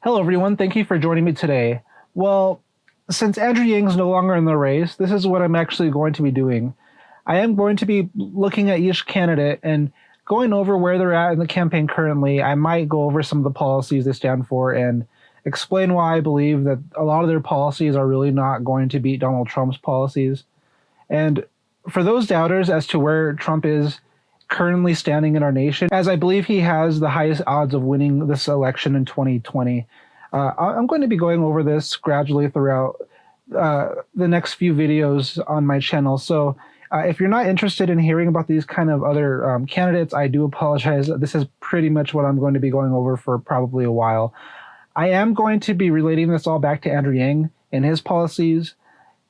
Hello, everyone. Thank you for joining me today. Well, since Andrew Yang's no longer in the race, this is what I'm actually going to be doing. I am going to be looking at each candidate and going over where they're at in the campaign currently. I might go over some of the policies they stand for and explain why I believe that a lot of their policies are really not going to beat Donald Trump's policies. And for those doubters as to where Trump is currently standing in our nation, as I believe he has the highest odds of winning this election in 2020. I'm going to be going over this gradually throughout the next few videos on my channel. So if you're not interested in hearing about these kind of other candidates, I do apologize. This is pretty much what I'm going to be going over for probably a while. I am going to be relating this all back to Andrew Yang and his policies,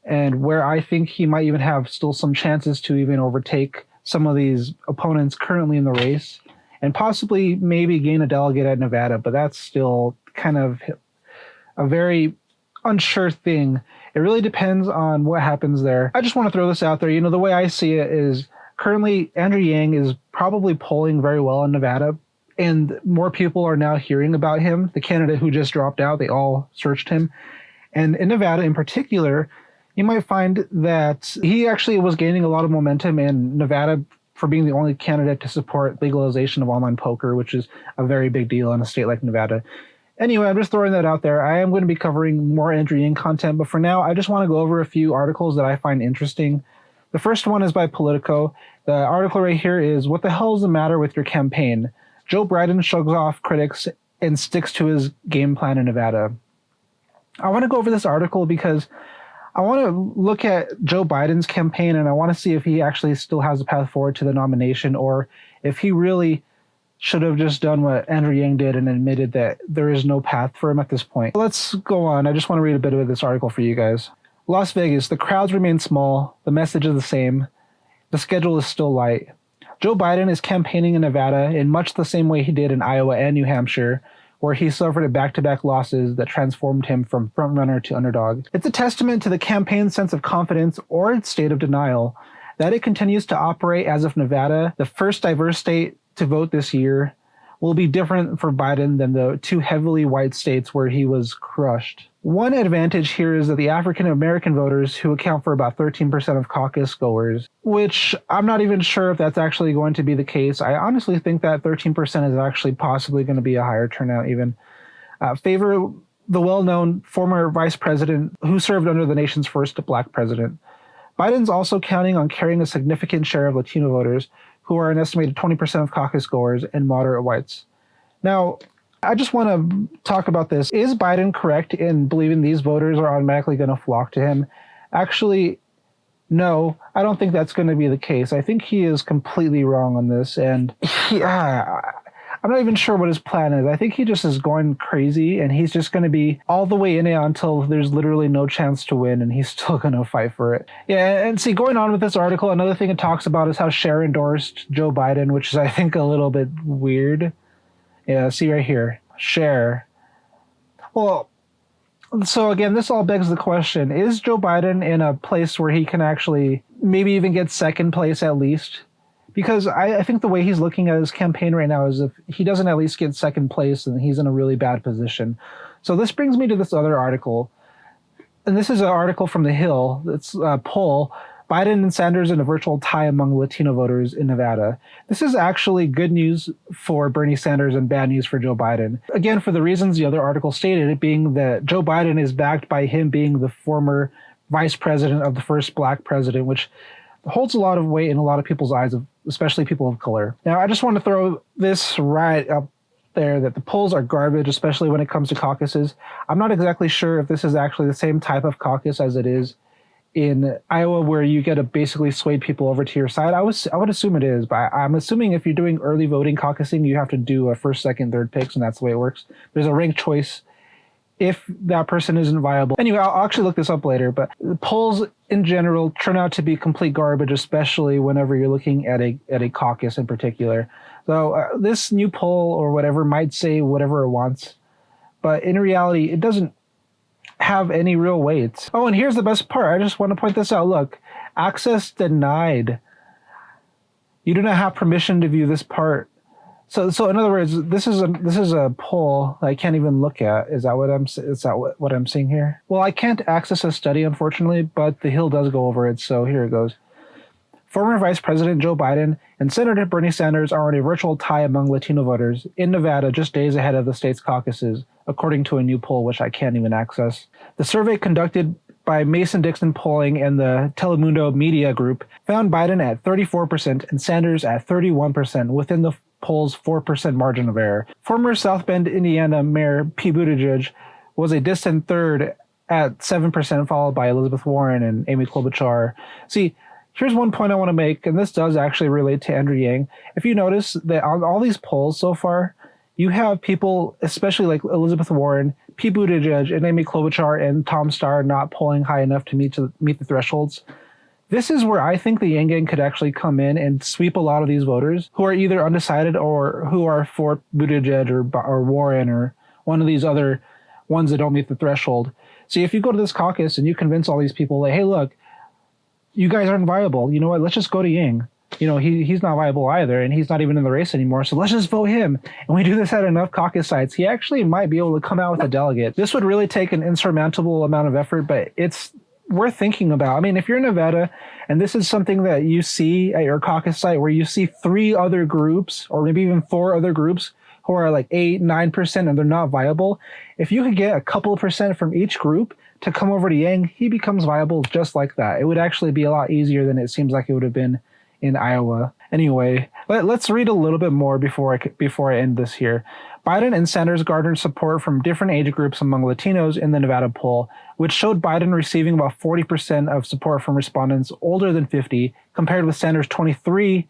and where I think he might even have still some chances to even overtake some of these opponents currently in the race, and possibly maybe gain a delegate at Nevada, but that's still kind of a very unsure thing. It really depends on what happens there. I just want to throw this out there. You know, the way I see it is currently Andrew Yang is probably polling very well in Nevada, and more people are now hearing about him. The candidate who just dropped out, they all searched him. And in Nevada in particular, you might find that he actually was gaining a lot of momentum in Nevada for being the only candidate to support legalization of online poker, which is a very big deal in a state like Nevada. Anyway, I'm just throwing that out there. I am going to be covering more Andrew Yang content, but for now, I just want to go over a few articles that I find interesting. The first one is by Politico. The article right here is, "What the hell is the matter with your campaign? Joe Biden shrugs off critics and sticks to his game plan in Nevada." I want to go over this article because I want to look at Joe Biden's campaign, and I want to see if he actually still has a path forward to the nomination, or if he really should have just done what Andrew Yang did and admitted that there is no path for him at this point. Let's go on. I just want to read a bit of this article for you guys. Las Vegas, the crowds remain small. The message is the same. The schedule is still light. Joe Biden is campaigning in Nevada in much the same way he did in Iowa and New Hampshire, where he suffered back-to-back losses that transformed him from frontrunner to underdog. It's a testament to the campaign's sense of confidence or its state of denial that it continues to operate as if Nevada, the first diverse state to vote this year, will be different for Biden than the two heavily white states where he was crushed. One advantage here is that the African American voters, who account for about 13% of caucus goers, which I'm not even sure if that's actually going to be the case. I honestly think that 13% is actually possibly going to be a higher turnout even, favor the well-known former vice president who served under the nation's first black president. Biden's also counting on carrying a significant share of Latino voters, who are an estimated 20% of caucus goers and moderate whites. Now, I just want to talk about this. Is Biden correct in believing these voters are automatically going to flock to him? Actually, no, I don't think that's going to be the case. I think he is completely wrong on this, and I'm not even sure what his plan is. I think he just is going crazy, and he's just going to be all the way in it until there's literally no chance to win, and he's still going to fight for it. Yeah, and see, going on with this article, another thing it talks about is how Cher endorsed Joe Biden, which is, I think, a little bit weird. Yeah, see right here, Cher. Well, so again, this all begs the question, is Joe Biden in a place where he can actually maybe even get second place at least? Because I think the way he's looking at his campaign right now is if he doesn't at least get second place, then he's in a really bad position. So this brings me to this other article. And this is an article from The Hill. It's a poll, Biden and Sanders in a virtual tie among Latino voters in Nevada. This is actually good news for Bernie Sanders and bad news for Joe Biden. Again, for the reasons the other article stated, it being that Joe Biden is backed by him being the former vice president of the first black president, which holds a lot of weight in a lot of people's eyes, especially people of color. Now, I just want to throw this right up there that the polls are garbage, especially when it comes to caucuses. I'm not exactly sure if this is actually the same type of caucus as it is in Iowa, where you get to basically sway people over to your side. I would assume it is, but I'm assuming if you're doing early voting caucusing, you have to do a first, second, third picks, and that's the way it works. There's a ranked choice if that person isn't viable. Anyway, I'll actually look this up later, but the polls in general turn out to be complete garbage, especially whenever you're looking at a caucus in particular. So this new poll or whatever might say whatever it wants, but in reality, it doesn't have any real weight. Oh, and here's the best part. I just want to point this out. Look, access denied. You do not have permission to view this part So in other words, this is a poll I can't even look at. Is that what I'm seeing here? Well, I can't access a study, unfortunately, but the Hill does go over it. So here it goes. Former Vice President Joe Biden and Senator Bernie Sanders are in a virtual tie among Latino voters in Nevada just days ahead of the state's caucuses, according to a new poll which I can't even access. The survey conducted by Mason-Dixon Polling and the Telemundo Media Group found Biden at 34% and Sanders at 31% within the poll's 4% margin of error. Former South Bend, Indiana Mayor Pete Buttigieg was a distant third at 7%, followed by Elizabeth Warren and Amy Klobuchar. See, here's one point I want to make, and this does actually relate to Andrew Yang. If you notice that on all these polls so far, you have people, especially like Elizabeth Warren, Pete Buttigieg, and Amy Klobuchar, and Tom Starr not polling high enough to meet the thresholds. This is where I think the Yang Gang could actually come in and sweep a lot of these voters who are either undecided or who are for Buttigieg or Warren or one of these other ones that don't meet the threshold. See, if you go to this caucus and you convince all these people that, hey, look, you guys aren't viable. You know what? Let's just go to Yang. He's not viable either, and he's not even in the race anymore. So let's just vote him. And we do this at enough caucus sites, he actually might be able to come out with a delegate. This would really take an insurmountable amount of effort, but it's worth thinking about. I mean, if you're in Nevada and this is something that you see at your caucus site where you see 3 other groups or maybe even 4 other groups who are like 8-9% and they're not viable, if you could get a couple of percent from each group to come over to Yang, he becomes viable just like that. It would actually be a lot easier than it seems like it would have been in Iowa. Anyway, let's read a little bit more before I end this here. Biden and Sanders garnered support from different age groups among Latinos in the Nevada poll, which showed Biden receiving about 40% of support from respondents older than 50, compared with Sanders' 23%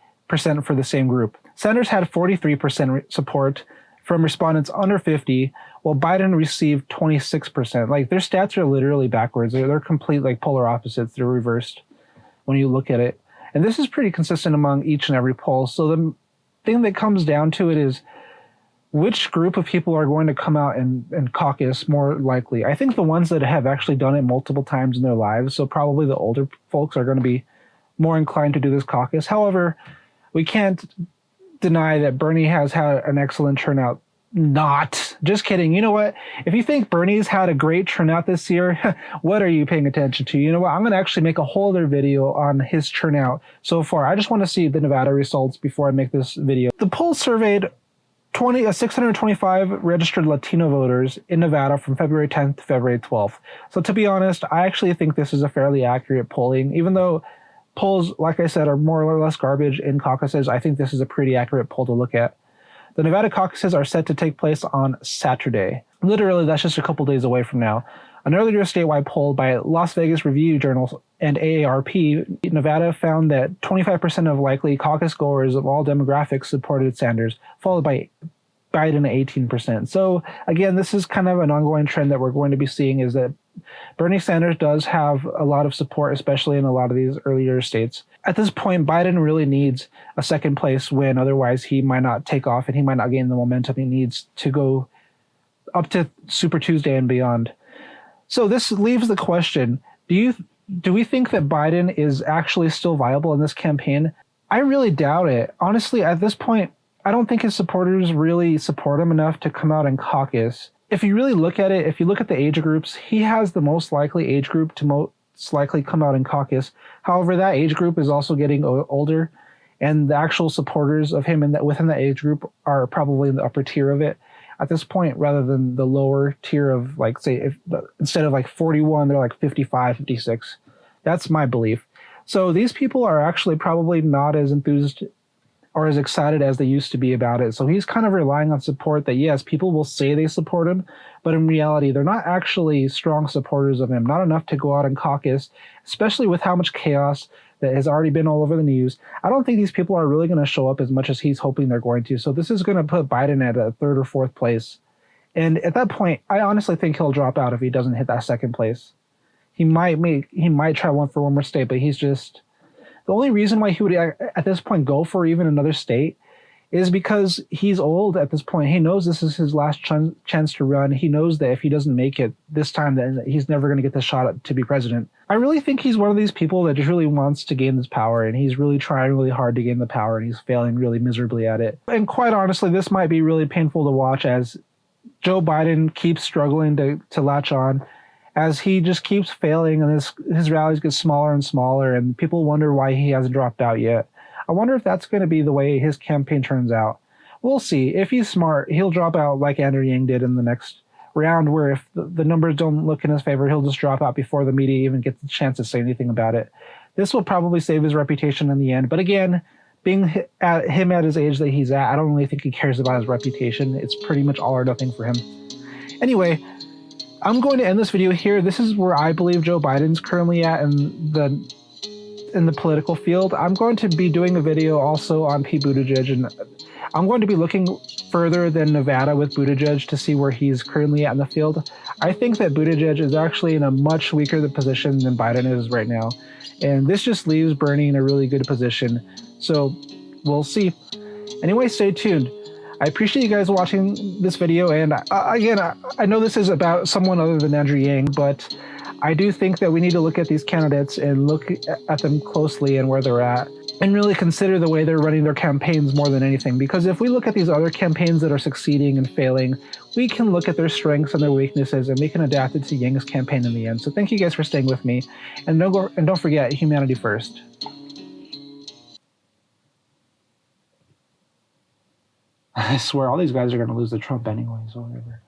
for the same group. Sanders had 43% support from respondents under 50, while Biden received 26%. Like, their stats are literally backwards. They're complete, like, polar opposites. They're reversed when you look at it. And this is pretty consistent among each and every poll. So the thing that comes down to it is which group of people are going to come out and caucus more likely. I think the ones that have actually done it multiple times in their lives, so probably the older folks, are going to be more inclined to do this caucus. However, we can't deny that Bernie has had an excellent turnout. Not. Just kidding. You know what? If you think Bernie's had a great turnout this year, what are you paying attention to? You know what? I'm going to actually make a whole other video on his turnout so far. I just want to see the Nevada results before I make this video. The poll surveyed 625 registered Latino voters in Nevada from February 10th to February 12th. So to be honest, I actually think this is a fairly accurate polling. Even though polls, like I said, are more or less garbage in caucuses, I think this is a pretty accurate poll to look at. The Nevada caucuses are set to take place on Saturday. Literally, that's just a couple days away from now. An earlier statewide poll by Las Vegas Review Journal and AARP, Nevada found that 25% of likely caucus goers of all demographics supported Sanders, followed by Biden at 18%. So again, this is kind of an ongoing trend that we're going to be seeing, is that Bernie Sanders does have a lot of support, especially in a lot of these earlier states. At this point, Biden really needs a second place win. Otherwise, he might not take off and he might not gain the momentum he needs to go up to Super Tuesday and beyond. So this leaves the question, do we think that Biden is actually still viable in this campaign? I really doubt it. Honestly, at this point, I don't think his supporters really support him enough to come out and caucus. If you really look at it, if you look at the age groups, he has the most likely age group to most likely come out and caucus. However, that age group is also getting older, and the actual supporters of him within that age group are probably in the upper tier of it at this point, rather than the lower tier of, like, say, instead of like 41, they're like 55, 56. That's my belief. So these people are actually probably not as enthused or as excited as they used to be about it. So he's kind of relying on support that, yes, people will say they support him, but in reality, they're not actually strong supporters of him, not enough to go out and caucus, especially with how much chaos that has already been all over the news. I don't think these people are really going to show up as much as he's hoping they're going to. So this is going to put Biden at a 3rd or 4th place. And at that point, I honestly think he'll drop out if he doesn't hit that 2nd place. He might try one for one more state, but he's just... The only reason why he would at this point go for even another state is because he's old at this point. He knows this is his last chance to run. He knows that if he doesn't make it this time, then he's never going to get the shot to be president. I really think he's one of these people that just really wants to gain this power, and he's really trying really hard to gain the power, and he's failing really miserably at it. And quite honestly, this might be really painful to watch as Joe Biden keeps struggling to latch on, as he just keeps failing, and his rallies get smaller and smaller, and people wonder why he hasn't dropped out yet. I wonder if that's going to be the way his campaign turns out. We'll see. If he's smart, he'll drop out like Andrew Yang did in the next round, where if the numbers don't look in his favor, he'll just drop out before the media even gets the chance to say anything about it. This will probably save his reputation in the end. But again, being at his age that he's at, I don't really think he cares about his reputation. It's pretty much all or nothing for him. Anyway, I'm going to end this video here. This is where I believe Joe Biden's currently at in the political field. I'm going to be doing a video also on Pete Buttigieg, and I'm going to be looking further than Nevada with Buttigieg to see where he's currently at in the field. I think that Buttigieg is actually in a much weaker position than Biden is right now. And this just leaves Bernie in a really good position. So we'll see. Anyway, stay tuned. I appreciate you guys watching this video. And again, I know this is about someone other than Andrew Yang, but I do think that we need to look at these candidates and look at them closely and where they're at, and really consider the way they're running their campaigns more than anything. Because if we look at these other campaigns that are succeeding and failing, we can look at their strengths and their weaknesses, and we can adapt it to Yang's campaign in the end. So thank you guys for staying with me, and don't forget, humanity first. I swear, all these guys are going to lose to Trump anyway, so whatever.